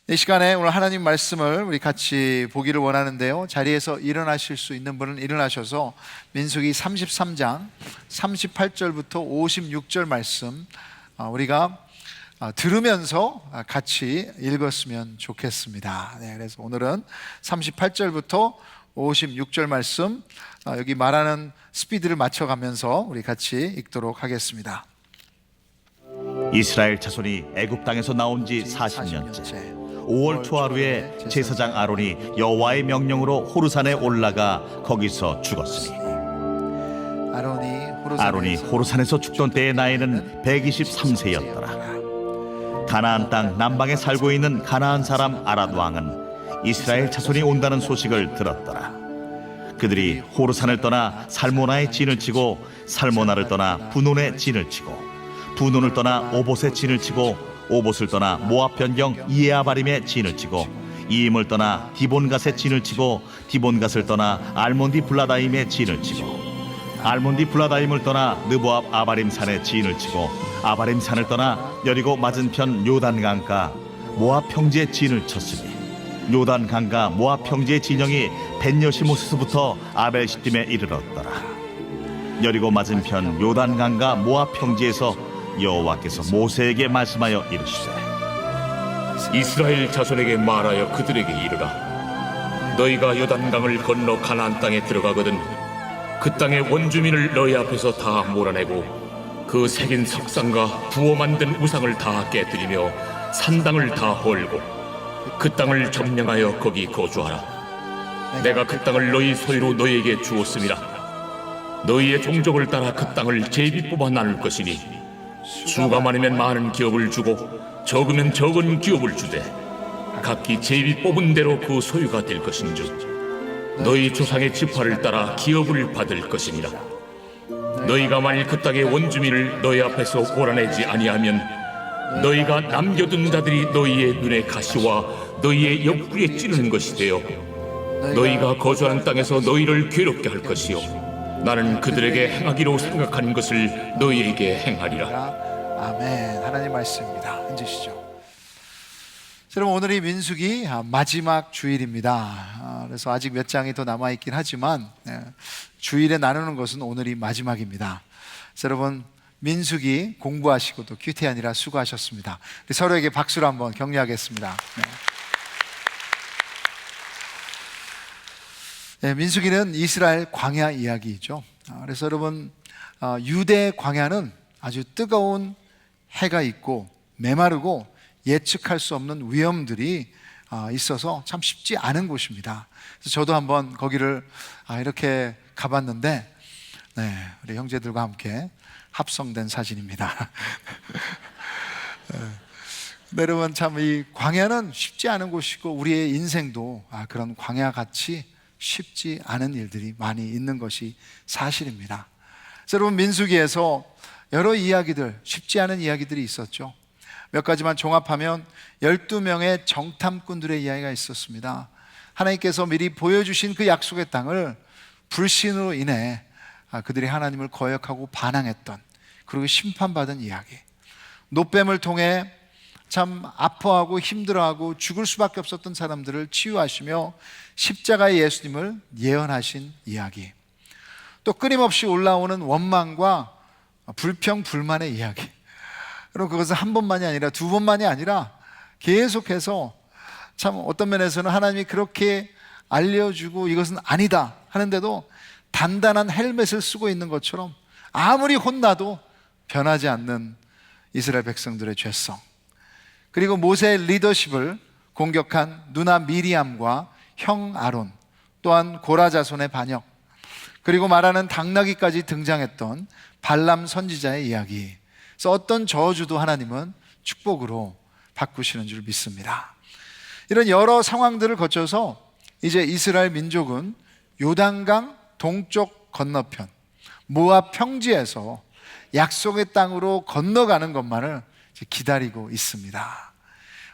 이 시간에 오늘 하나님 말씀을 우리 같이 보기를 원하는데요, 자리에서 일어나실 수 있는 분은 일어나셔서 민수기 33장 38절부터 56절 말씀 우리가 들으면서 같이 읽었으면 좋겠습니다. 그래서 오늘은 38절부터 56절 말씀, 여기 말하는 스피드를 맞춰가면서 우리 같이 읽도록 하겠습니다. 이스라엘 자손이 애굽 땅에서 나온 지 40년째 5월 초하루에 제사장 아론이 여호와의 명령으로 호르산에 올라가 거기서 죽었으니, 아론이 호르산에서 죽던 때의 나이는 123세였더라. 가나안 땅 남방에 살고 있는 가나안 사람 아랏 왕은 이스라엘 자손이 온다는 소식을 들었더라. 그들이 호르산을 떠나 살모나에 진을 치고, 살모나를 떠나 분온에 진을 치고, 분온을 떠나 오봇에 진을 치고, 오봇을 떠나 모압 변경 이에아바림에 진을 치고, 이임을 떠나 디본갓에 진을 치고, 디본갓을 떠나 알몬디 블라다임에 진을 치고, 알몬디 블라다임을 떠나 느보압 아바림 산에 진을 치고, 아바림 산을 떠나 여리고 맞은편 요단 강가 모압 평지에 진을 쳤으니, 요단 강가 모압 평지의 진영이 벤여시모스부터 아벨시딤에 이르렀더라. 여리고 맞은편 요단 강가 모압 평지에서 여호와께서 모세에게 말씀하여 이르시되, 이스라엘 자손에게 말하여 그들에게 이르라. 너희가 요단강을 건너 가나안 땅에 들어가거든 그 땅의 원주민을 너희 앞에서 다 몰아내고 그 새긴 석상과 부어 만든 우상을 다 깨뜨리며 산당을 다 헐고 그 땅을 점령하여 거기 거주하라. 내가 그 땅을 너희 소유로 너희에게 주었음이라. 너희의 종족을 따라 그 땅을 제비 뽑아 나눌 것이니, 수가 많으면 많은 기업을 주고 적으면 적은 기업을 주되 각기 제비 뽑은 대로 그 소유가 될 것인즉 너희 조상의 지파를 따라 기업을 받을 것이니라. 너희가 만일 그 땅의 원주민을 너희 앞에서 몰아내지 아니하면 너희가 남겨둔 자들이 너희의 눈에 가시와 너희의 옆구리에 찌르는 것이 되어 너희가 거주하는 땅에서 너희를 괴롭게 할 것이요, 나는 그들에게 행하기로 생각한 것을 너희에게 행하리라. 아멘. 하나님 말씀입니다. 앉으시죠. 여러분, 오늘이 민수기 마지막 주일입니다. 그래서 아직 몇 장이 더 남아있긴 하지만 주일에 나누는 것은 오늘이 마지막입니다. 여러분, 민수기 공부하시고 또 큐티 아니라 수고하셨습니다. 우리 서로에게 박수로 한번 격려하겠습니다. 민수기는 이스라엘 광야 이야기이죠. 그래서 여러분, 유대 광야는 아주 뜨거운 해가 있고 메마르고 예측할 수 없는 위험들이 있어서 참 쉽지 않은 곳입니다. 그래서 저도 한번 거기를 이렇게 가봤는데, 우리 형제들과 함께 합성된 사진입니다. 여러분, 참 이 광야는 쉽지 않은 곳이고 우리의 인생도 그런 광야같이 쉽지 않은 일들이 많이 있는 것이 사실입니다. 여러분, 민수기에서 여러 이야기들, 쉽지 않은 이야기들이 있었죠. 몇 가지만 종합하면 12명의 정탐꾼들의 이야기가 있었습니다. 하나님께서 미리 보여주신 그 약속의 땅을 불신으로 인해 그들이 하나님을 거역하고 반항했던, 그리고 심판받은 이야기. 노뱀을 통해 참 아파하고 힘들어하고 죽을 수밖에 없었던 사람들을 치유하시며 십자가의 예수님을 예언하신 이야기. 또 끊임없이 올라오는 원망과 불평, 불만의 이야기. 그리고 그것은 한 번만이 아니라 두 번만이 아니라 계속해서 참 어떤 면에서는 하나님이 그렇게 알려주고 이것은 아니다 하는데도 단단한 헬멧을 쓰고 있는 것처럼 아무리 혼나도 변하지 않는 이스라엘 백성들의 죄성. 그리고 모세의 리더십을 공격한 누나 미리암과 형 아론, 또한 고라 자손의 반역, 그리고 말하는 당나귀까지 등장했던 발람 선지자의 이야기. 그래서 어떤 저주도 하나님은 축복으로 바꾸시는 줄 믿습니다. 이런 여러 상황들을 거쳐서 이제 이스라엘 민족은 요단강 동쪽 건너편 모압 평지에서 약속의 땅으로 건너가는 것만을 기다리고 있습니다.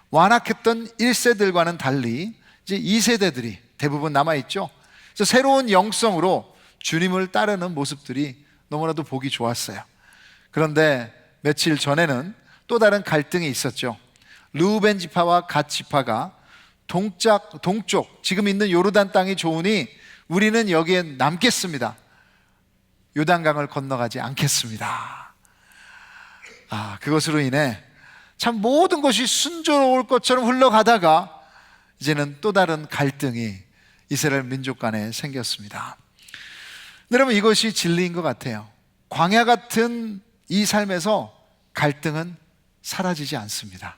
완악했던 1세들과는 달리 이제 2세대들이 대부분 남아있죠. 그래서 새로운 영성으로 주님을 따르는 모습들이 너무나도 보기 좋았어요. 그런데 며칠 전에는 또 다른 갈등이 있었죠. 르우벤 지파와 갓 지파가 동쪽 지금 있는 요르단 땅이 좋으니 우리는 여기에 남겠습니다. 요단강을 건너가지 않겠습니다. 그것으로 인해 참 모든 것이 순조로울 것처럼 흘러가다가 이제는 또 다른 갈등이 이스라엘 민족 간에 생겼습니다. 여러분, 이것이 진리인 것 같아요. 광야 같은 이 삶에서 갈등은 사라지지 않습니다.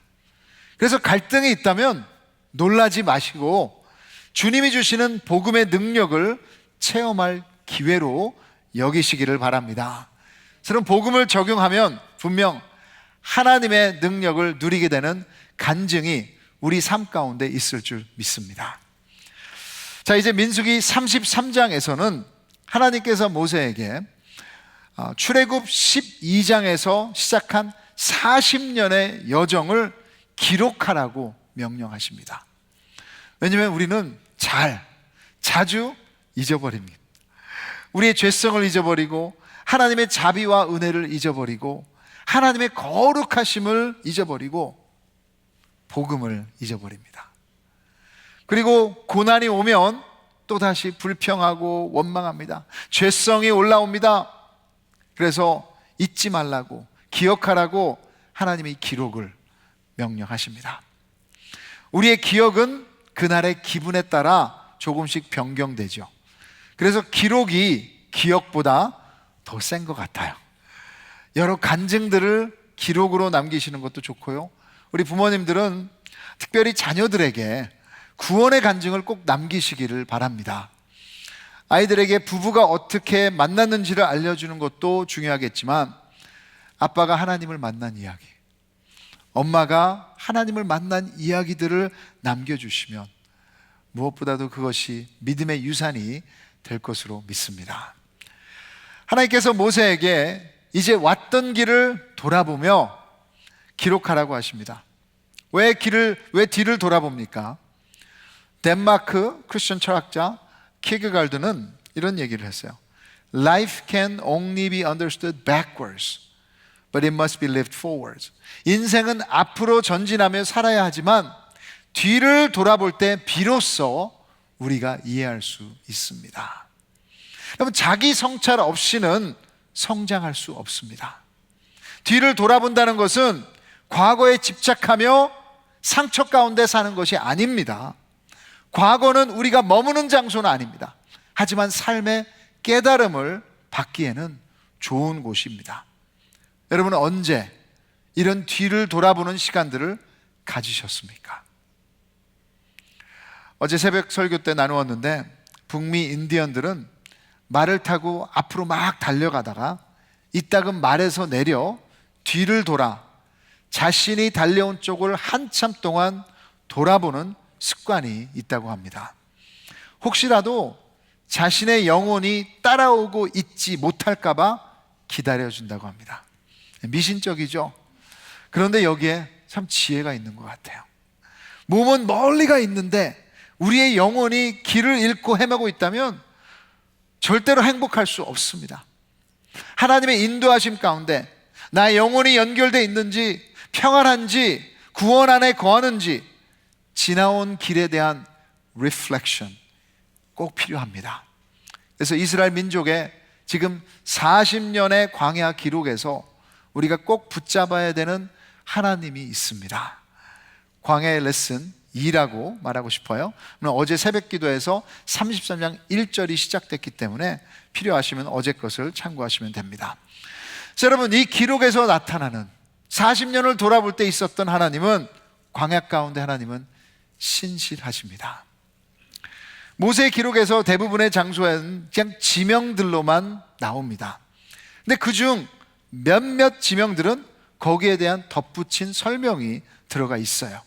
그래서 갈등이 있다면 놀라지 마시고 주님이 주시는 복음의 능력을 체험할 기회로 여기시기를 바랍니다. 그럼 복음을 적용하면 분명 하나님의 능력을 누리게 되는 간증이 우리 삶 가운데 있을 줄 믿습니다. 자, 이제 민수기 33장에서는 하나님께서 모세에게 출애굽 12장에서 시작한 40년의 여정을 기록하라고 명령하십니다. 왜냐하면 우리는 자주 잊어버립니다. 우리의 죄성을 잊어버리고 하나님의 자비와 은혜를 잊어버리고 하나님의 거룩하심을 잊어버리고 복음을 잊어버립니다. 그리고 고난이 오면 또다시 불평하고 원망합니다. 죄성이 올라옵니다. 그래서 잊지 말라고, 기억하라고 하나님이 기록을 명령하십니다. 우리의 기억은 그날의 기분에 따라 조금씩 변경되죠. 그래서 기록이 기억보다 더 센 것 같아요. 여러 간증들을 기록으로 남기시는 것도 좋고요. 우리 부모님들은 특별히 자녀들에게 구원의 간증을 꼭 남기시기를 바랍니다. 아이들에게 부부가 어떻게 만났는지를 알려주는 것도 중요하겠지만 아빠가 하나님을 만난 이야기, 엄마가 하나님을 만난 이야기들을 남겨주시면 무엇보다도 그것이 믿음의 유산이 될 것으로 믿습니다. 하나님께서 모세에게 이제 왔던 길을 돌아보며 기록하라고 하십니다. 왜 뒤를 돌아봅니까? 덴마크 크리스천 철학자 키르케가르드는 이런 얘기를 했어요. Life can only be understood backwards, but it must be lived forwards. 인생은 앞으로 전진하며 살아야 하지만 뒤를 돌아볼 때 비로소 우리가 이해할 수 있습니다. 여러분, 자기 성찰 없이는 성장할 수 없습니다. 뒤를 돌아본다는 것은 과거에 집착하며 상처 가운데 사는 것이 아닙니다. 과거는 우리가 머무는 장소는 아닙니다. 하지만 삶의 깨달음을 받기에는 좋은 곳입니다. 여러분은 언제 이런 뒤를 돌아보는 시간들을 가지셨습니까? 어제 새벽 설교 때 나누었는데 북미 인디언들은 말을 타고 앞으로 막 달려가다가 이따금 말에서 내려 뒤를 돌아 자신이 달려온 쪽을 한참 동안 돌아보는 습관이 있다고 합니다. 혹시라도 자신의 영혼이 따라오고 있지 못할까 봐 기다려준다고 합니다. 미신적이죠? 그런데 여기에 참 지혜가 있는 것 같아요. 몸은 멀리가 있는데 우리의 영혼이 길을 잃고 헤매고 있다면 절대로 행복할 수 없습니다. 하나님의 인도하심 가운데 나의 영혼이 연결되어 있는지, 평안한지, 구원 안에 거하는지 지나온 길에 대한 리플렉션 꼭 필요합니다. 그래서 이스라엘 민족의 지금 40년의 광야 기록에서 우리가 꼭 붙잡아야 되는 하나님이 있습니다. 광야의 레슨 2라고 말하고 싶어요. 어제 새벽 기도에서 33장 1절이 시작됐기 때문에 필요하시면 어제 것을 참고하시면 됩니다. 자, 여러분, 이 기록에서 나타나는 40년을 돌아볼 때 있었던 하나님은, 광야 가운데 하나님은 신실하십니다. 모세의 기록에서 대부분의 장소에는 그냥 지명들로만 나옵니다. 근데 그중 몇몇 지명들은 거기에 대한 덧붙인 설명이 들어가 있어요.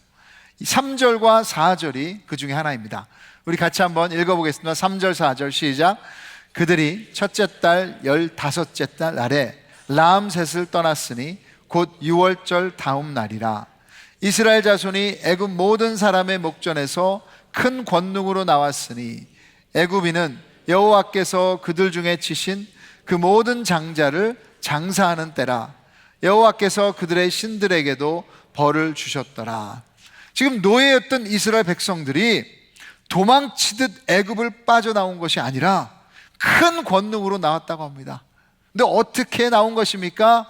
3절과 4절이 그 중에 하나입니다. 우리 같이 한번 읽어보겠습니다. 3절 4절 시작. 그들이 첫째 달 15째 달 날에 라암셋을 떠났으니 곧 6월절 다음 날이라. 이스라엘 자손이 애굽 모든 사람의 목전에서 큰 권능으로 나왔으니 애굽인은 여호와께서 그들 중에 치신 그 모든 장자를 장사하는 때라. 여호와께서 그들의 신들에게도 벌을 주셨더라. 지금 노예였던 이스라엘 백성들이 도망치듯 애굽을 빠져나온 것이 아니라 큰 권능으로 나왔다고 합니다. 근데 어떻게 나온 것입니까?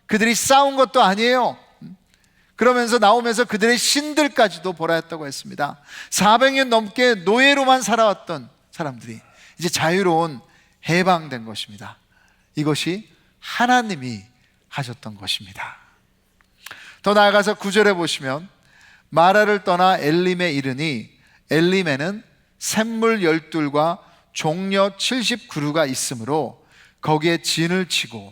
그들이 싸운 것도 아니에요. 그러면서 나오면서 그들의 신들까지도 벌하였다고 했습니다. 400년 넘게 노예로만 살아왔던 사람들이 이제 자유로운 해방된 것입니다. 이것이 하나님이 하셨던 것입니다. 더 나아가서 9절에 보시면 마라를 떠나 엘림에 이르니 엘림에는 샘물 12과 종려 70그루가 있으므로 거기에 진을 치고,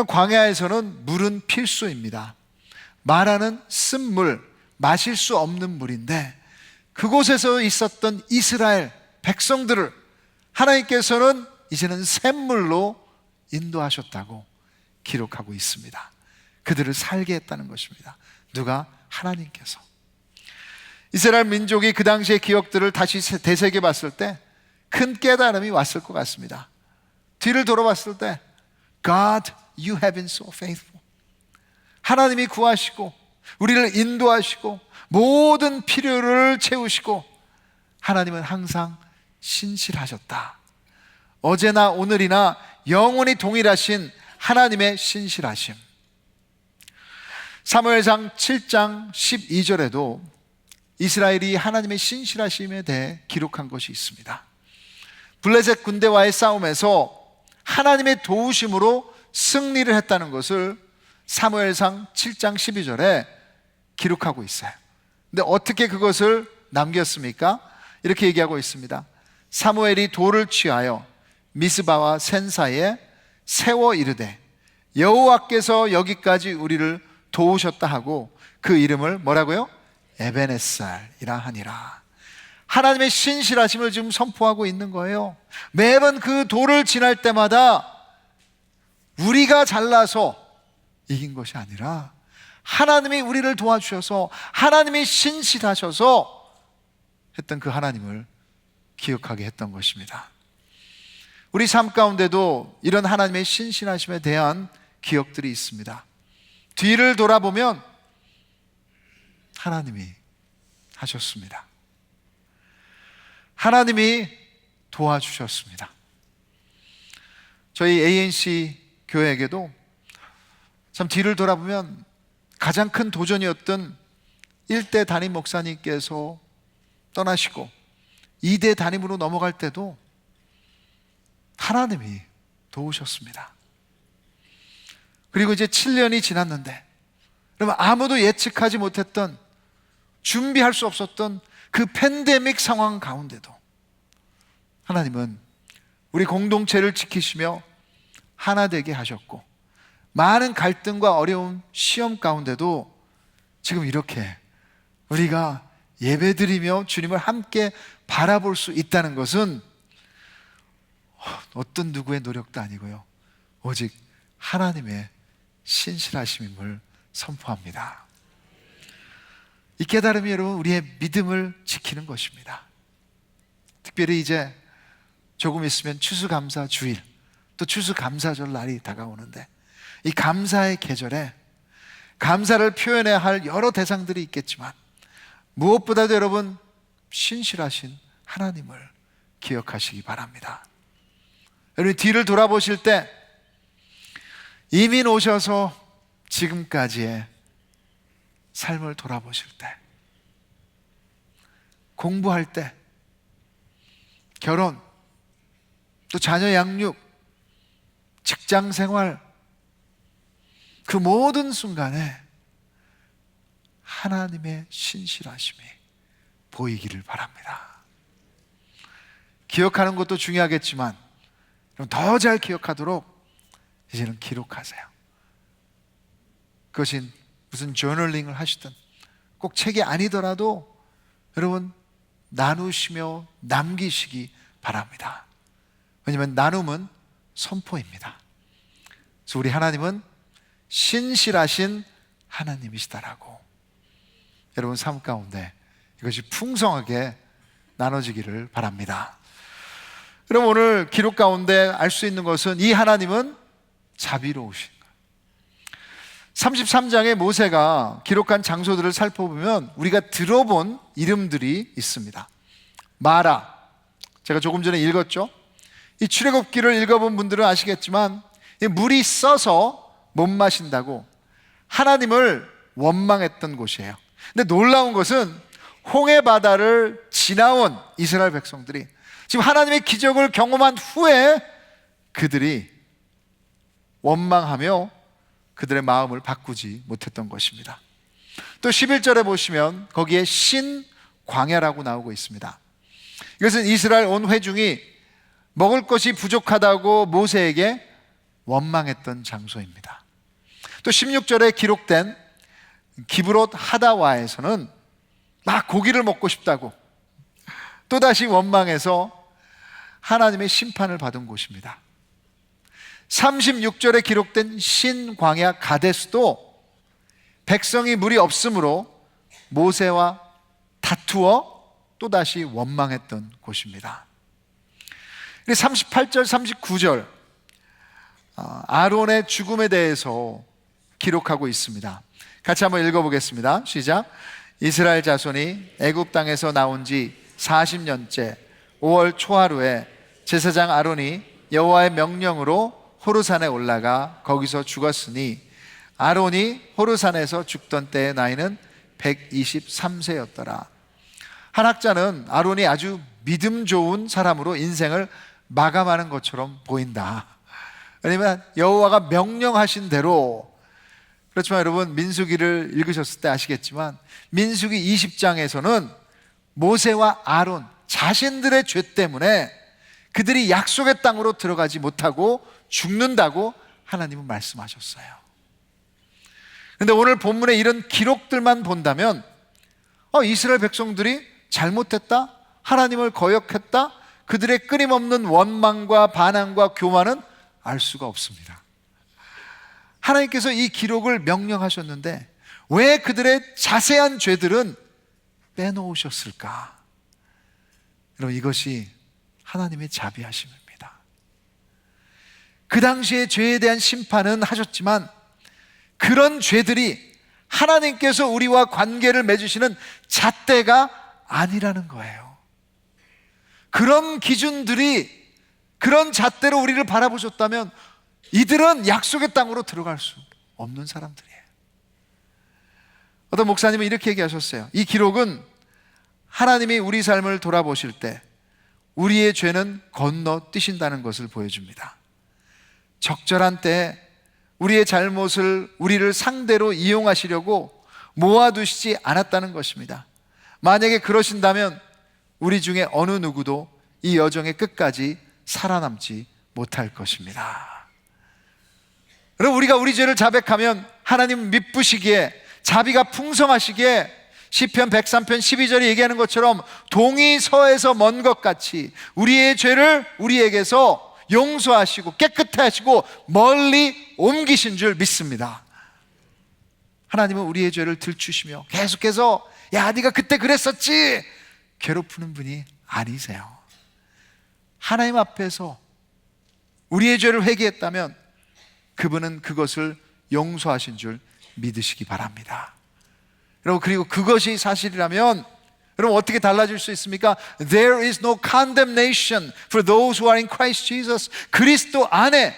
광야에서는 물은 필수입니다. 마라는 쓴물, 마실 수 없는 물인데 그곳에서 있었던 이스라엘 백성들을 하나님께서는 이제는 샘물로 인도하셨다고 기록하고 있습니다. 그들을 살게 했다는 것입니다. 누가? 하나님께서. 이스라엘 민족이 그 당시의 기억들을 다시 되새겨 봤을 때 큰 깨달음이 왔을 것 같습니다. 뒤를 돌아봤을 때 God, you have been so faithful. 하나님이 구하시고 우리를 인도하시고 모든 필요를 채우시고 하나님은 항상 신실하셨다. 어제나 오늘이나 영원히 동일하신 하나님의 신실하심. 사무엘상 7장 12절에도 이스라엘이 하나님의 신실하심에 대해 기록한 것이 있습니다. 블레셋 군대와의 싸움에서 하나님의 도우심으로 승리를 했다는 것을 사무엘상 7장 12절에 기록하고 있어요. 근데 어떻게 그것을 남겼습니까? 이렇게 얘기하고 있습니다. 사무엘이 돌을 취하여 미스바와 센 사이에 세워 이르되 여호와께서 여기까지 우리를 도우셨다 하고 그 이름을 뭐라고요? 에베네살이라 하니라. 하나님의 신실하심을 지금 선포하고 있는 거예요. 매번 그 돌을 지날 때마다 우리가 잘나서 이긴 것이 아니라 하나님이 우리를 도와주셔서 하나님이 신실하셔서 했던 그 하나님을 기억하게 했던 것입니다. 우리 삶 가운데도 이런 하나님의 신실하심에 대한 기억들이 있습니다. 뒤를 돌아보면 하나님이 하셨습니다. 하나님이 도와주셨습니다. 저희 ANC 교회에게도 참 뒤를 돌아보면 가장 큰 도전이었던 1대 담임 목사님께서 떠나시고 2대 담임으로 넘어갈 때도 하나님이 도우셨습니다. 그리고 이제 7년이 지났는데 그러면 아무도 예측하지 못했던, 준비할 수 없었던 그 팬데믹 상황 가운데도 하나님은 우리 공동체를 지키시며 하나 되게 하셨고, 많은 갈등과 어려운 시험 가운데도 지금 이렇게 우리가 예배드리며 주님을 함께 바라볼 수 있다는 것은 어떤 누구의 노력도 아니고요, 오직 하나님의 신실하심임을 선포합니다. 이 깨달음이 여러분 우리의 믿음을 지키는 것입니다. 특별히 이제 조금 있으면 추수감사 주일, 또 추수감사절 날이 다가오는데 이 감사의 계절에 감사를 표현해야 할 여러 대상들이 있겠지만 무엇보다도 여러분 신실하신 하나님을 기억하시기 바랍니다. 여러분 뒤를 돌아보실 때 이민 오셔서 지금까지의 삶을 돌아보실 때, 공부할 때, 결혼, 또 자녀 양육, 직장 생활, 그 모든 순간에 하나님의 신실하심이 보이기를 바랍니다. 기억하는 것도 중요하겠지만 더 잘 기억하도록 이제는 기록하세요. 그것이 무슨 저널링을 하시든 꼭 책이 아니더라도 여러분 나누시며 남기시기 바랍니다. 왜냐하면 나눔은 선포입니다. 그래서 우리 하나님은 신실하신 하나님이시다라고 여러분 삶 가운데 이것이 풍성하게 나눠지기를 바랍니다. 여러분 오늘 기록 가운데 알 수 있는 것은 이 하나님은 자비로우신 거예요. 33장에 모세가 기록한 장소들을 살펴보면 우리가 들어본 이름들이 있습니다. 마라, 제가 조금 전에 읽었죠. 이 출애굽기를 읽어본 분들은 아시겠지만 물이 써서 못 마신다고 하나님을 원망했던 곳이에요. 근데 놀라운 것은 홍해 바다를 지나온 이스라엘 백성들이 지금 하나님의 기적을 경험한 후에 그들이 원망하며 그들의 마음을 바꾸지 못했던 것입니다. 또 11절에 보시면 거기에 신광야라고 나오고 있습니다. 이것은 이스라엘 온 회중이 먹을 것이 부족하다고 모세에게 원망했던 장소입니다. 또 16절에 기록된 기브롯 하다와에서는 막 고기를 먹고 싶다고 또다시 원망해서 하나님의 심판을 받은 곳입니다. 36절에 기록된 신광야 가데스도 백성이 물이 없으므로 모세와 다투어 또다시 원망했던 곳입니다. 38절, 39절 아론의 죽음에 대해서 기록하고 있습니다. 같이 한번 읽어보겠습니다. 시작. 이스라엘 자손이 애굽 땅에서 나온 지 40년째 5월 초하루에 제사장 아론이 여호와의 명령으로 호르산에 올라가 거기서 죽었으니 아론이 호르산에서 죽던 때의 나이는 123세였더라. 한 학자는 아론이 아주 믿음 좋은 사람으로 인생을 마감하는 것처럼 보인다. 왜냐하면 여호와가 명령하신 대로, 그렇지만 여러분 민수기를 읽으셨을 때 아시겠지만 민수기 20장에서는 모세와 아론 자신들의 죄 때문에 그들이 약속의 땅으로 들어가지 못하고 죽는다고 하나님은 말씀하셨어요. 그런데 오늘 본문에 이런 기록들만 본다면 이스라엘 백성들이 잘못했다, 하나님을 거역했다, 그들의 끊임없는 원망과 반항과 교만은 알 수가 없습니다. 하나님께서 이 기록을 명령하셨는데 왜 그들의 자세한 죄들은 빼놓으셨을까? 여러분, 이것이 하나님의 자비하심입니다. 그 당시에 죄에 대한 심판은 하셨지만 그런 죄들이 하나님께서 우리와 관계를 맺으시는 잣대가 아니라는 거예요. 그런 기준들이, 그런 잣대로 우리를 바라보셨다면 이들은 약속의 땅으로 들어갈 수 없는 사람들이에요. 어떤 목사님은 이렇게 얘기하셨어요. 이 기록은 하나님이 우리 삶을 돌아보실 때 우리의 죄는 건너뛰신다는 것을 보여줍니다. 적절한 때에 우리의 잘못을 우리를 상대로 이용하시려고 모아두시지 않았다는 것입니다. 만약에 그러신다면 우리 중에 어느 누구도 이 여정의 끝까지 살아남지 못할 것입니다. 여러분, 우리가 우리 죄를 자백하면 하나님 미쁘시기에, 자비가 풍성하시기에 시편 103편 12절이 얘기하는 것처럼 동이 서에서 먼 것 같이 우리의 죄를 우리에게서 용서하시고 깨끗해 하시고 멀리 옮기신 줄 믿습니다. 하나님은 우리의 죄를 들추시며 계속해서 야, 네가 그때 그랬었지 괴롭히는 분이 아니세요. 하나님 앞에서 우리의 죄를 회개했다면 그분은 그것을 용서하신 줄 믿으시기 바랍니다. 여러분, 그리고 그것이 사실이라면 여러분 어떻게 달라질 수 있습니까? There is no condemnation for those who are in Christ Jesus. 그리스도 안에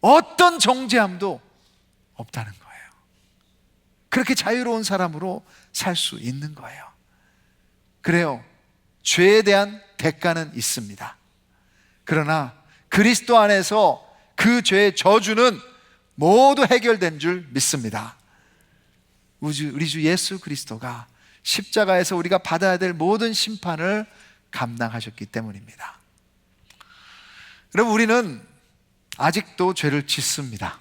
어떤 정죄함도 없다는 거예요. 그렇게 자유로운 사람으로 살 수 있는 거예요. 그래요, 죄에 대한 대가는 있습니다. 그러나 그리스도 안에서 그 죄의 저주는 모두 해결된 줄 믿습니다. 우리 주 예수 그리스도가 십자가에서 우리가 받아야 될 모든 심판을 감당하셨기 때문입니다. 여러분, 우리는 아직도 죄를 짓습니다.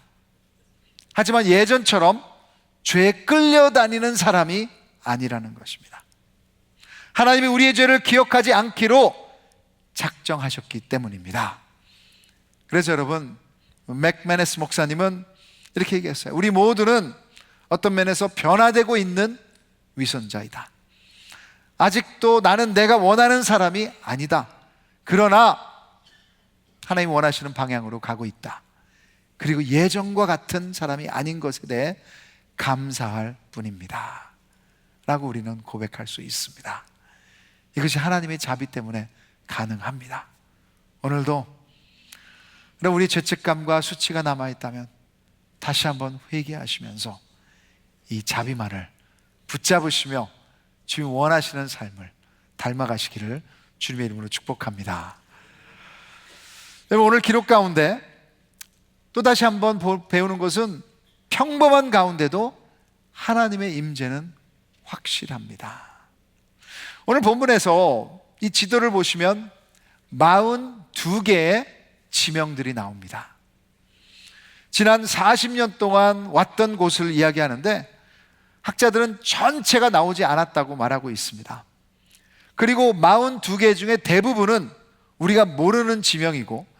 하지만 예전처럼 죄에 끌려다니는 사람이 아니라는 것입니다. 하나님이 우리의 죄를 기억하지 않기로 작정하셨기 때문입니다. 그래서 여러분, 맥메네스 목사님은 이렇게 얘기했어요. 우리 모두는 어떤 면에서 변화되고 있는 위선자이다. 아직도 나는 내가 원하는 사람이 아니다. 그러나 하나님이 원하시는 방향으로 가고 있다. 그리고 예전과 같은 사람이 아닌 것에 대해 감사할 뿐입니다 라고 우리는 고백할 수 있습니다. 이것이 하나님의 자비 때문에 가능합니다. 오늘도 우리 죄책감과 수치가 남아있다면 다시 한번 회개하시면서 이 자비만을 붙잡으시며 주님 원하시는 삶을 닮아가시기를 주님의 이름으로 축복합니다. 오늘 기록 가운데 또 다시 한번 배우는 것은 평범한 가운데도 하나님의 임재는 확실합니다. 오늘 본문에서 이 지도를 보시면 42개의 지명들이 나옵니다. 지난 40년 동안 왔던 곳을 이야기하는데 학자들은 전체가 나오지 않았다고 말하고 있습니다. 그리고 42개 중에 대부분은 우리가 모르는 지명이고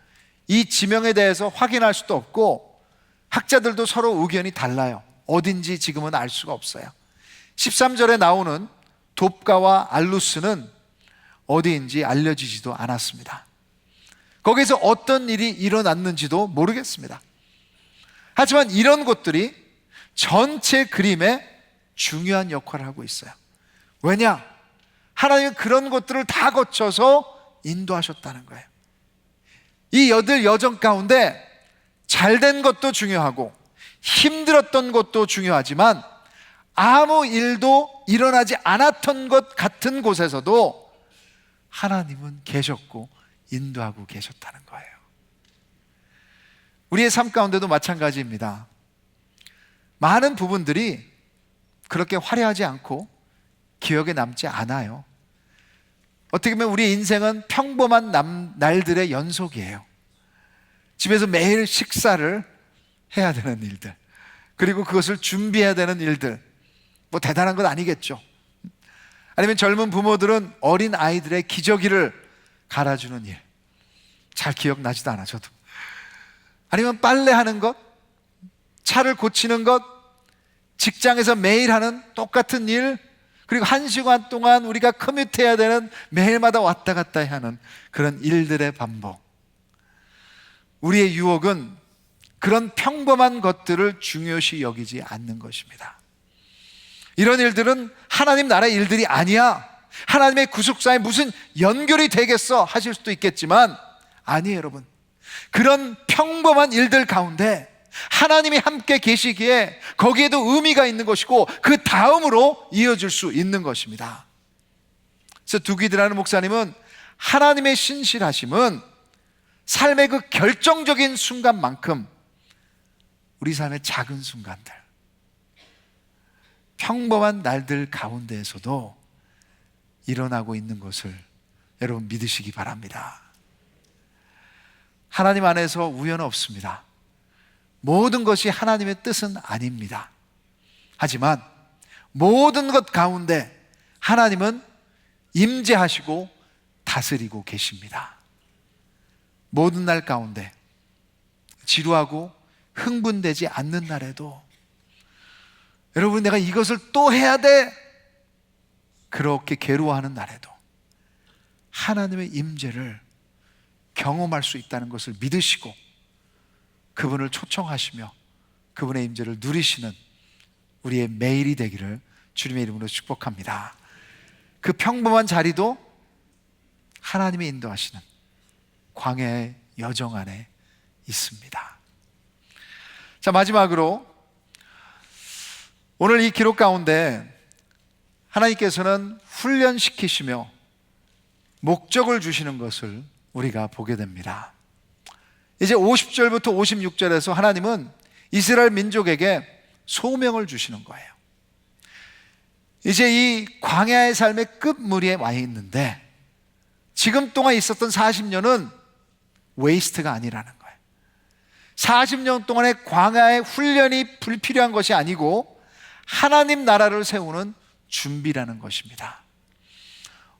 이 지명에 대해서 확인할 수도 없고 학자들도 서로 의견이 달라요. 어딘지 지금은 알 수가 없어요. 13절에 나오는 돕가와 알루스는 어디인지 알려지지도 않았습니다. 거기서 어떤 일이 일어났는지도 모르겠습니다. 하지만 이런 곳들이 전체 그림에 중요한 역할을 하고 있어요. 왜냐? 하나님은 그런 것들을 다 거쳐서 인도하셨다는 거예요. 이 여정 가운데 잘된 것도 중요하고 힘들었던 것도 중요하지만 아무 일도 일어나지 않았던 것 같은 곳에서도 하나님은 계셨고 인도하고 계셨다는 거예요. 우리의 삶 가운데도 마찬가지입니다. 많은 부분들이 그렇게 화려하지 않고 기억에 남지 않아요. 어떻게 보면 우리의 인생은 평범한 날들의 연속이에요. 집에서 매일 식사를 해야 되는 일들, 그리고 그것을 준비해야 되는 일들, 뭐 대단한 건 아니겠죠. 아니면 젊은 부모들은 어린 아이들의 기저귀를 갈아주는 일, 잘 기억나지도 않아 저도. 아니면 빨래하는 것, 차를 고치는 것, 직장에서 매일 하는 똑같은 일, 그리고 1시간 동안 우리가 커뮤트해야 되는 매일마다 왔다 갔다 해야 하는 그런 일들의 반복. 우리의 유혹은 그런 평범한 것들을 중요시 여기지 않는 것입니다. 이런 일들은 하나님 나라의 일들이 아니야, 하나님의 구속사에 무슨 연결이 되겠어 하실 수도 있겠지만 아니에요. 여러분, 그런 평범한 일들 가운데 하나님이 함께 계시기에 거기에도 의미가 있는 것이고 그 다음으로 이어질 수 있는 것입니다. 그래서 두기드라는 목사님은 하나님의 신실하심은 삶의 그 결정적인 순간만큼 우리 삶의 작은 순간들, 평범한 날들 가운데에서도 일어나고 있는 것을 여러분 믿으시기 바랍니다. 하나님 안에서 우연은 없습니다. 모든 것이 하나님의 뜻은 아닙니다. 하지만 모든 것 가운데 하나님은 임재하시고 다스리고 계십니다. 모든 날 가운데 지루하고 흥분되지 않는 날에도 여러분, 내가 이것을 또 해야 돼 그렇게 괴로워하는 날에도 하나님의 임재를 경험할 수 있다는 것을 믿으시고 그분을 초청하시며 그분의 임재를 누리시는 우리의 매일이 되기를 주님의 이름으로 축복합니다. 그 평범한 자리도 하나님이 인도하시는 광야의 여정 안에 있습니다. 자, 마지막으로 오늘 이 기록 가운데 하나님께서는 훈련시키시며 목적을 주시는 것을 우리가 보게 됩니다. 이제 50절부터 56절에서 하나님은 이스라엘 민족에게 소명을 주시는 거예요. 이제 이 광야의 삶의 끝무리에 와 있는데 지금 동안 있었던 40년은 웨이스트가 아니라는 거예요. 40년 동안의 광야의 훈련이 불필요한 것이 아니고 하나님 나라를 세우는 준비라는 것입니다.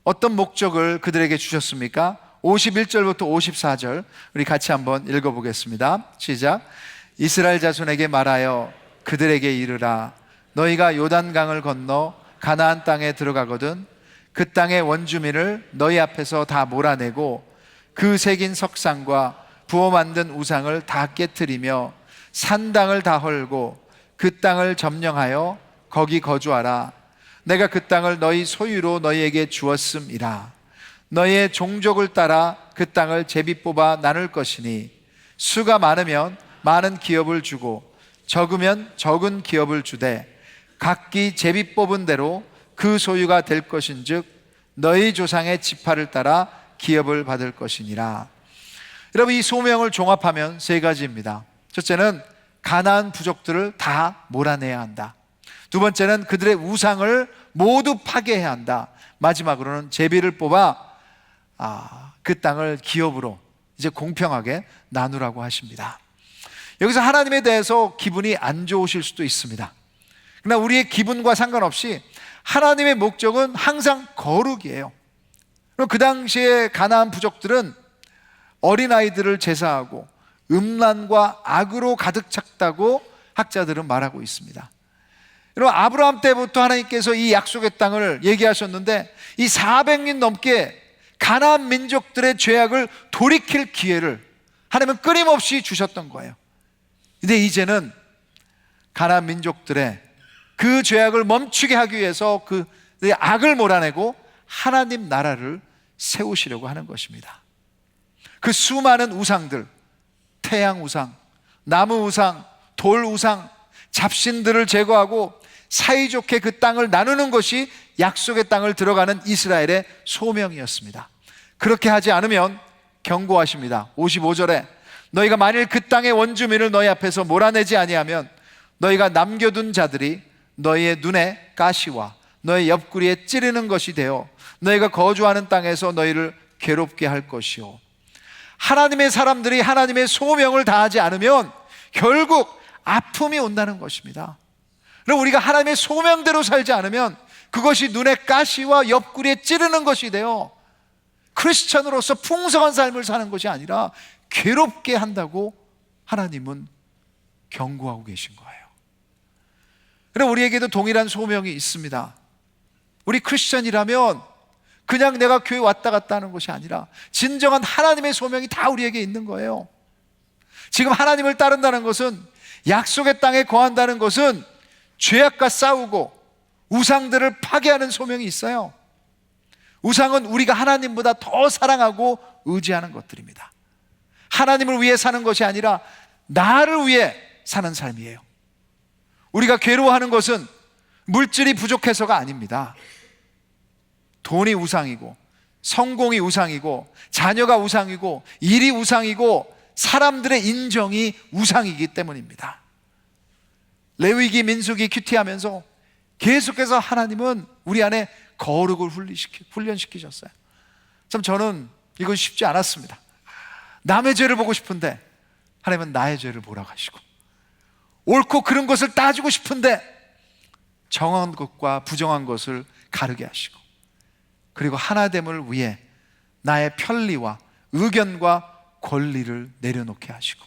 어떤 목적을 그들에게 주셨습니까? 51절부터 54절 우리 같이 한번 읽어보겠습니다. 시작. 이스라엘 자손에게 말하여 그들에게 이르라. 너희가 요단강을 건너 가나안 땅에 들어가거든 그 땅의 원주민을 너희 앞에서 다 몰아내고 그 새긴 석상과 부어 만든 우상을 다 깨트리며 산 땅을 다 헐고 그 땅을 점령하여 거기 거주하라. 내가 그 땅을 너희 소유로 너희에게 주었음이라. 너희의 종족을 따라 그 땅을 제비 뽑아 나눌 것이니 수가 많으면 많은 기업을 주고 적으면 적은 기업을 주되 각기 제비 뽑은 대로 그 소유가 될 것인즉 너희 조상의 지파를 따라 기업을 받을 것이니라. 여러분, 이 소명을 종합하면 세 가지입니다. 첫째는 가나안 부족들을 다 몰아내야 한다. 두 번째는 그들의 우상을 모두 파괴해야 한다. 마지막으로는 제비를 뽑아 그 땅을 기업으로 이제 공평하게 나누라고 하십니다. 여기서 하나님에 대해서 기분이 안 좋으실 수도 있습니다. 그러나 우리의 기분과 상관없이 하나님의 목적은 항상 거룩이에요. 그 당시에 가나안 부족들은 어린아이들을 제사하고 음란과 악으로 가득 찼다고 학자들은 말하고 있습니다. 여러분, 아브라함 때부터 하나님께서 이 약속의 땅을 얘기하셨는데 이 400년 넘게 가나안 민족들의 죄악을 돌이킬 기회를 하나님은 끊임없이 주셨던 거예요. 근데 이제는 가나안 민족들의 그 죄악을 멈추게 하기 위해서 그 악을 몰아내고 하나님 나라를 세우시려고 하는 것입니다. 그 수많은 우상들, 태양 우상, 나무 우상, 돌 우상, 잡신들을 제거하고 사이좋게 그 땅을 나누는 것이 약속의 땅을 들어가는 이스라엘의 소명이었습니다. 그렇게 하지 않으면 경고하십니다. 55절에 너희가 만일 그 땅의 원주민을 너희 앞에서 몰아내지 아니하면 너희가 남겨둔 자들이 너희의 눈에 가시와 너희 옆구리에 찌르는 것이 되어 너희가 거주하는 땅에서 너희를 괴롭게 할 것이요. 하나님의 사람들이 하나님의 소명을 다하지 않으면 결국 아픔이 온다는 것입니다. 그럼 우리가 하나님의 소명대로 살지 않으면 그것이 눈에 가시와 옆구리에 찌르는 것이 되어 크리스천으로서 풍성한 삶을 사는 것이 아니라 괴롭게 한다고 하나님은 경고하고 계신 거예요. 그럼 우리에게도 동일한 소명이 있습니다. 우리 크리스천이라면 그냥 내가 교회 왔다 갔다 하는 것이 아니라 진정한 하나님의 소명이 다 우리에게 있는 거예요. 지금 하나님을 따른다는 것은, 약속의 땅에 거한다는 것은 죄악과 싸우고 우상들을 파괴하는 소명이 있어요. 우상은 우리가 하나님보다 더 사랑하고 의지하는 것들입니다. 하나님을 위해 사는 것이 아니라 나를 위해 사는 삶이에요. 우리가 괴로워하는 것은 물질이 부족해서가 아닙니다. 돈이 우상이고 성공이 우상이고 자녀가 우상이고 일이 우상이고 사람들의 인정이 우상이기 때문입니다. 레위기, 민수기, 큐티하면서 계속해서 하나님은 우리 안에 거룩을 훈련시키셨어요. 참 저는 이건 쉽지 않았습니다. 남의 죄를 보고 싶은데 하나님은 나의 죄를 보라고 하시고, 옳고 그른 것을 따지고 싶은데 정한 것과 부정한 것을 가르게 하시고, 그리고 하나됨을 위해 나의 편리와 의견과 권리를 내려놓게 하시고.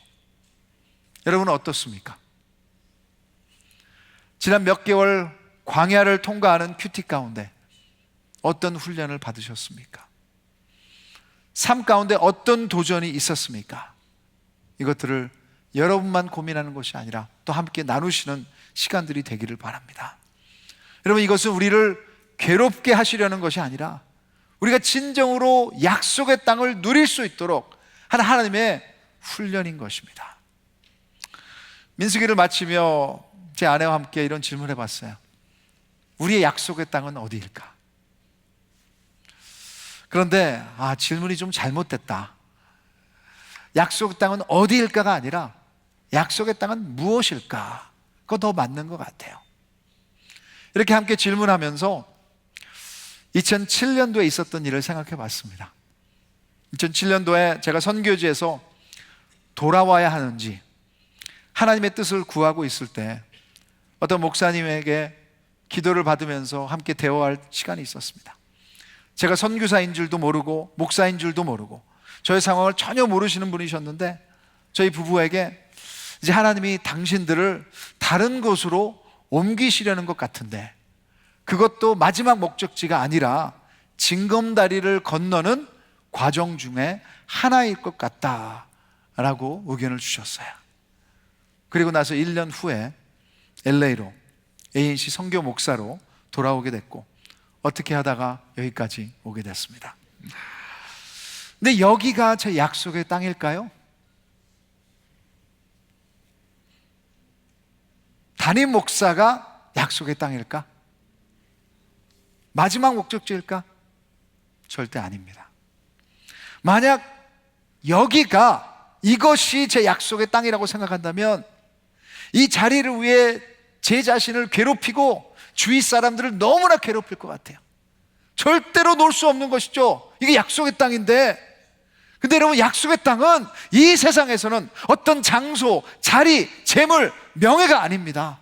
여러분은 어떻습니까? 지난 몇 개월 광야를 통과하는 큐티 가운데 어떤 훈련을 받으셨습니까? 삶 가운데 어떤 도전이 있었습니까? 이것들을 여러분만 고민하는 것이 아니라 또 함께 나누시는 시간들이 되기를 바랍니다. 여러분, 이것은 우리를 괴롭게 하시려는 것이 아니라 우리가 진정으로 약속의 땅을 누릴 수 있도록 하는 하나님의 훈련인 것입니다. 민수기를 마치며 제 아내와 함께 이런 질문을 해봤어요. 우리의 약속의 땅은 어디일까? 그런데 질문이 좀 잘못됐다. 약속의 땅은 어디일까가 아니라 약속의 땅은 무엇일까? 그거 더 맞는 것 같아요. 이렇게 함께 질문하면서 2007년도에 있었던 일을 생각해 봤습니다. 2007년도에 제가 선교지에서 돌아와야 하는지 하나님의 뜻을 구하고 있을 때 어떤 목사님에게 기도를 받으면서 함께 대화할 시간이 있었습니다. 제가 선교사인 줄도 모르고 목사인 줄도 모르고 저의 상황을 전혀 모르시는 분이셨는데 저희 부부에게 이제 하나님이 당신들을 다른 곳으로 옮기시려는 것 같은데 그것도 마지막 목적지가 아니라 징검다리를 건너는 과정 중에 하나일 것 같다라고 의견을 주셨어요. 그리고 나서 1년 후에 LA로 ANC 선교 목사로 돌아오게 됐고, 어떻게 하다가 여기까지 오게 됐습니다. 근데 여기가 제 약속의 땅일까요? 담임 목사가 약속의 땅일까? 마지막 목적지일까? 절대 아닙니다. 만약 여기가, 이것이 제 약속의 땅이라고 생각한다면 이 자리를 위해 제 자신을 괴롭히고 주위 사람들을 너무나 괴롭힐 것 같아요. 절대로 놓을 수 없는 것이죠. 이게 약속의 땅인데. 근데 여러분, 약속의 땅은 이 세상에서는 어떤 장소, 자리, 재물, 명예가 아닙니다.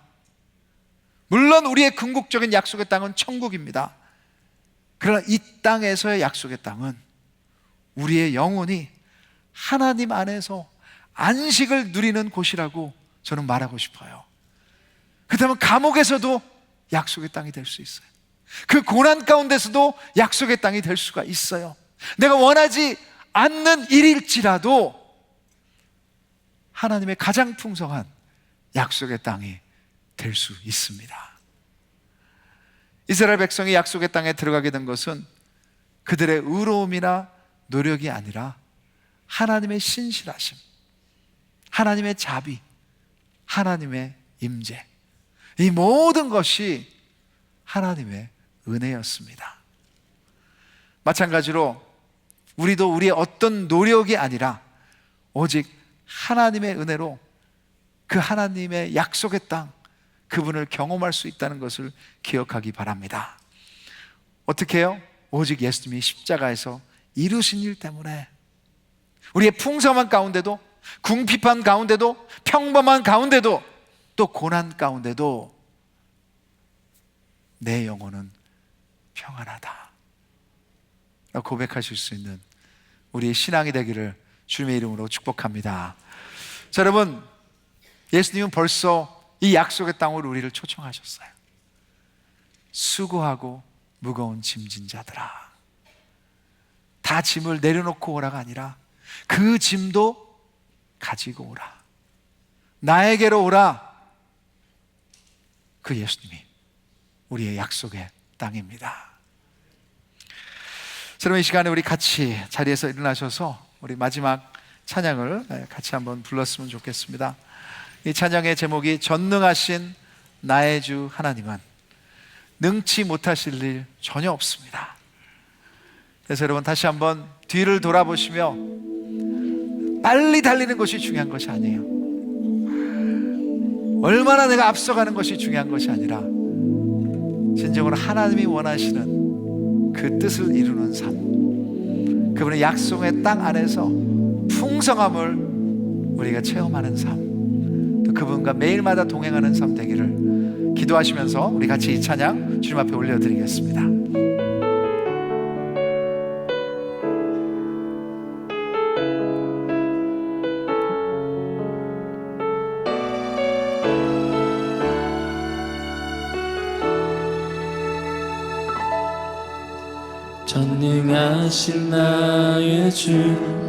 물론 우리의 궁극적인 약속의 땅은 천국입니다. 그러나 이 땅에서의 약속의 땅은 우리의 영혼이 하나님 안에서 안식을 누리는 곳이라고 저는 말하고 싶어요. 그렇다면 감옥에서도 약속의 땅이 될 수 있어요. 그 고난 가운데서도 약속의 땅이 될 수가 있어요. 내가 원하지 않는 일일지라도 하나님의 가장 풍성한 약속의 땅이 될 수 있습니다. 이스라엘 백성이 약속의 땅에 들어가게 된 것은 그들의 의로움이나 노력이 아니라 하나님의 신실하심, 하나님의 자비, 하나님의 임재, 이 모든 것이 하나님의 은혜였습니다. 마찬가지로 우리도 우리의 어떤 노력이 아니라 오직 하나님의 은혜로 그 하나님의 약속의 땅, 그분을 경험할 수 있다는 것을 기억하기 바랍니다. 어떻게 해요? 오직 예수님이 십자가에서 이루신 일 때문에 우리의 풍성한 가운데도, 궁핍한 가운데도, 평범한 가운데도, 또 고난 가운데도 내 영혼은 평안하다 고백하실 수 있는 우리의 신앙이 되기를 주님의 이름으로 축복합니다. 자, 여러분, 예수님은 벌써 이 약속의 땅으로 우리를 초청하셨어요. 수고하고 무거운 짐진 자들아, 다 짐을 내려놓고 오라가 아니라 그 짐도 가지고 오라, 나에게로 오라. 그 예수님이 우리의 약속의 땅입니다. 여러분, 이 시간에 우리 같이 자리에서 일어나셔서 우리 마지막 찬양을 같이 한번 불렀으면 좋겠습니다. 이 찬양의 제목이 전능하신 나의 주 하나님은 능치 못하실 일 전혀 없습니다. 그래서 여러분, 다시 한번 뒤를 돌아보시며 빨리 달리는 것이 중요한 것이 아니에요. 얼마나 내가 앞서가는 것이 중요한 것이 아니라 진정으로 하나님이 원하시는 그 뜻을 이루는 삶, 그분의 약속의 땅 안에서 풍성함을 우리가 체험하는 삶, 또 그분과 매일마다 동행하는 삶 되기를 기도하시면서 우리 같이 이 찬양 주님 앞에 올려드리겠습니다. 전능하신 나의 주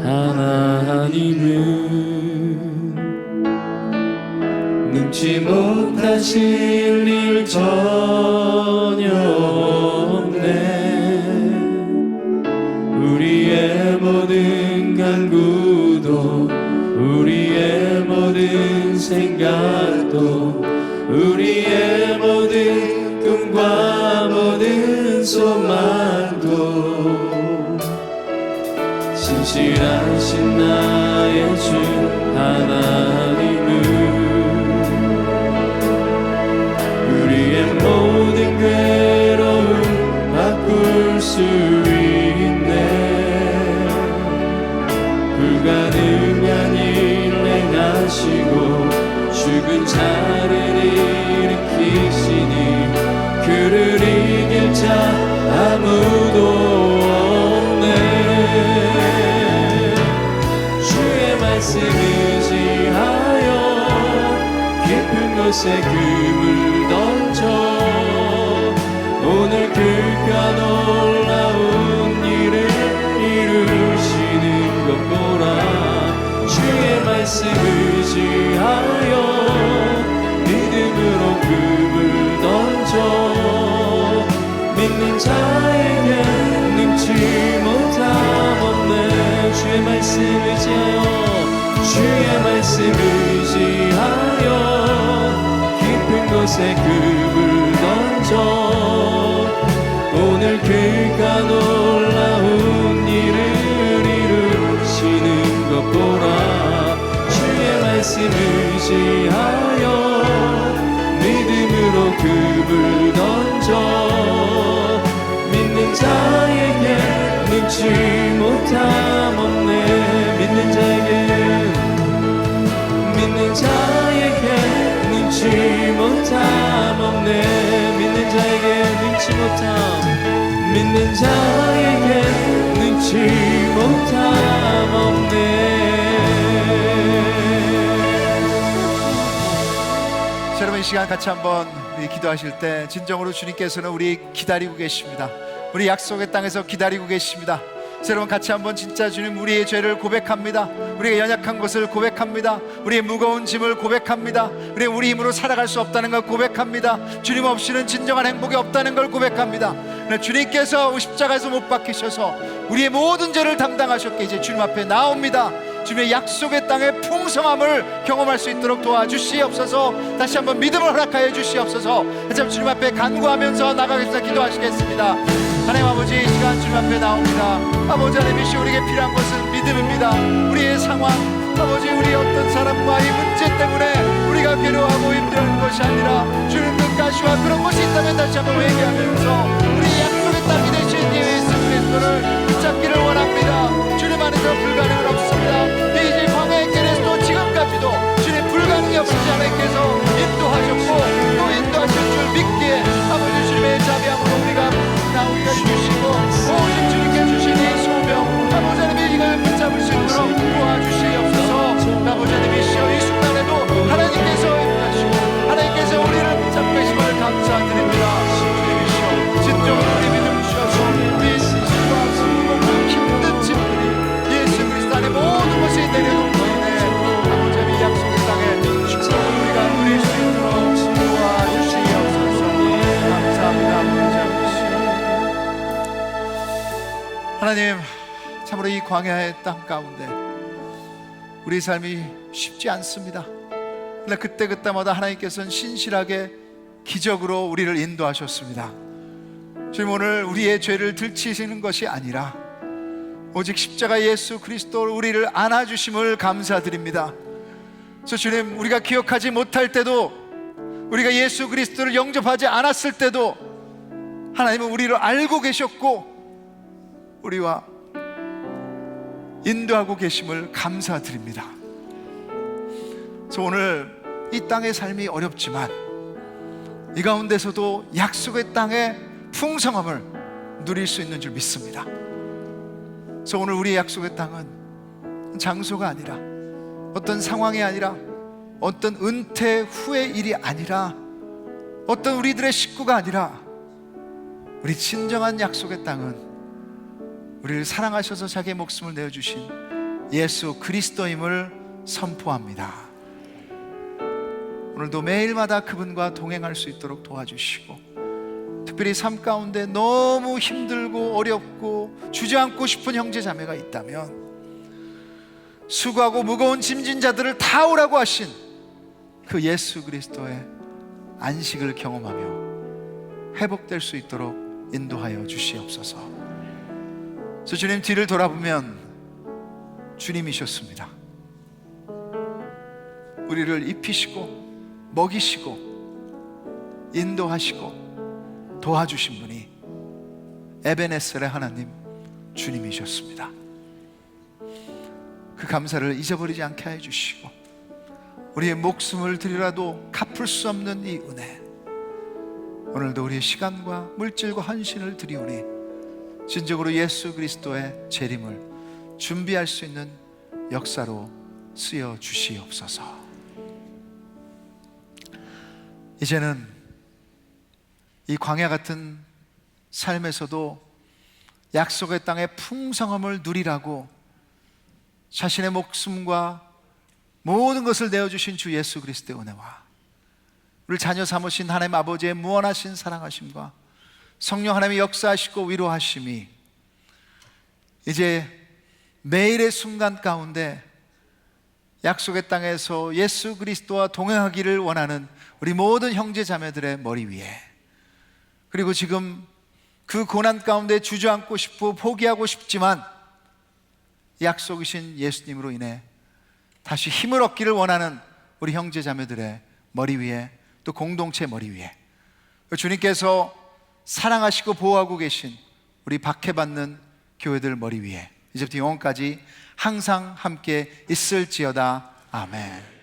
하나님은 능치 못하실 일 전혀 없네. 우리의 모든 간구도, 우리의 모든 생각도, 우리의 모든 꿈과 모든 소망도 신실하신 나의 주 하나님은 우리의 모든 괴로움 바꿀 수 있네. 불가능한 일 행하시고 죽은 자를 일으키시니 그를 이길 자 아무도 말씀 의지하여 깊은 곳에 금을 던져 오늘 그가 놀라운 일을 이루시는 것 보라. 주의 말씀 의지하여 말씀 의지하여 깊은 곳에 금을 던져 오늘 그가 놀라운 일을 이루시는 것 보라. 주의 말씀 의지하여 믿음으로 금을 던져 믿는 자에게 눈치 못함 없네. 믿는 자에게 눈치 못함 없네. 믿는 자에게 눈치 못함, 믿는 자에게 눈치 못함 없네. 자, 여러분 이 시간 같이 한번 우리 기도하실 때 진정으로 주님께서는 우리 기다리고 계십니다. 우리 약속의 땅에서 기다리고 계십니다. 자, 여러분 같이 한번 진짜 주님 우리의 죄를 고백합니다. 우리가 연약한 것을 고백합니다. 우리의 무거운 짐을 고백합니다. 우리 힘으로 살아갈 수 없다는 걸 고백합니다. 주님 없이는 진정한 행복이 없다는 걸 고백합니다. 주님께서 십자가에서 못 박히셔서 우리의 모든 죄를 담당하셨기에 이제 주님 앞에 나옵니다. 주님의 약속의 땅의 풍성함을 경험할 수 있도록 도와주시옵소서. 다시 한번 믿음을 허락하여 주시옵소서. 참 주님 앞에 간구하면서 나가겠습니다. 기도하시겠습니다. 하나님 아버지, 이 시간 주님 앞에 나옵니다. 아버지 하나님, 이 시간 우리에게 필요한 것은 믿음입니다. 우리의 상황, 아버지 우리 어떤 사람과 이 문제 때문에 우리가 괴로워하고 힘들어하는 것이 아니라 주님 그 가시와 그런 것이 있다면 다시 한번 회개하면서 우리 약속의 땅이 되신 예수 그리스도를 붙잡기를 원합니다. 주님 안에서 불가능은 없습니다. 이제 광야의 길에서도 지금까지도 주님 불가능이 없으시 하나님께서 인도하셨고 또 인도하실 줄 믿기에 아버지 주님의 자비함으로 우리가 나오게 해주시고 오직 주님께 주신 이 소명 아버지 하나님 이걸 붙잡을 수 있도록 도와주시옵소서. 아버지 하나님 이 순간에도 하나님께서 인도하시고 하나님께서 우리를 붙잡고 계심을 감사드립니다. 주님이시여 진정으로 우리 믿음 주셔서 우리 스스로와 모든 힘든 짐들이 예수 그리스도 안에 모든 것이 내려놓고 있네. 아버지 하나님 약속의 땅에 축복을 우리가 누릴 수 있도록 도와주시옵소서. 감사합니다. 하나님, 참으로 이 광야의 땅 가운데 우리 삶이 쉽지 않습니다. 그러나 그때마다 하나님께서는 신실하게 기적으로 우리를 인도하셨습니다. 주님, 오늘 우리의 죄를 들치시는 것이 아니라 오직 십자가 예수 그리스도 우리를 안아주심을 감사드립니다. 그래서 주님, 우리가 기억하지 못할 때도, 우리가 예수 그리스도를 영접하지 않았을 때도 하나님은 우리를 알고 계셨고 우리와 인도하고 계심을 감사드립니다. 그래서 오늘 이 땅의 삶이 어렵지만 이 가운데서도 약속의 땅의 풍성함을 누릴 수 있는 줄 믿습니다. 그래서 오늘 우리의 약속의 땅은 장소가 아니라, 어떤 상황이 아니라, 어떤 은퇴 후의 일이 아니라, 어떤 우리들의 식구가 아니라, 우리 진정한 약속의 땅은 우리를 사랑하셔서 자기의 목숨을 내어주신 예수 그리스도임을 선포합니다. 오늘도 매일마다 그분과 동행할 수 있도록 도와주시고, 특별히 삶 가운데 너무 힘들고 어렵고 주저앉고 싶은 형제 자매가 있다면 수고하고 무거운 짐진 자들을 다 오라고 하신 그 예수 그리스도의 안식을 경험하며 회복될 수 있도록 인도하여 주시옵소서. 그래서 주님 뒤를 돌아보면 주님이셨습니다. 우리를 입히시고 먹이시고 인도하시고 도와주신 분이 에베네셀의 하나님 주님이셨습니다. 그 감사를 잊어버리지 않게 해 주시고 우리의 목숨을 드리라도 갚을 수 없는 이 은혜, 오늘도 우리의 시간과 물질과 헌신을 드리오니 진정으로 예수 그리스도의 재림을 준비할 수 있는 역사로 쓰여 주시옵소서. 이제는 이 광야 같은 삶에서도 약속의 땅의 풍성함을 누리라고 자신의 목숨과 모든 것을 내어주신 주 예수 그리스도의 은혜와 우리를 자녀 삼으신 하나님 아버지의 무한하신 사랑하심과 성령 하나님의 역사하시고 위로하심이 이제 매일의 순간 가운데 약속의 땅에서 예수 그리스도와 동행하기를 원하는 우리 모든 형제 자매들의 머리 위에, 그리고 지금 그 고난 가운데 주저앉고 싶고 포기하고 싶지만 약속이신 예수님으로 인해 다시 힘을 얻기를 원하는 우리 형제 자매들의 머리 위에, 또 공동체 머리 위에, 주님께서 사랑하시고 보호하고 계신 우리 박해받는 교회들 머리 위에 이제부터 영원까지 항상 함께 있을지어다. 아멘.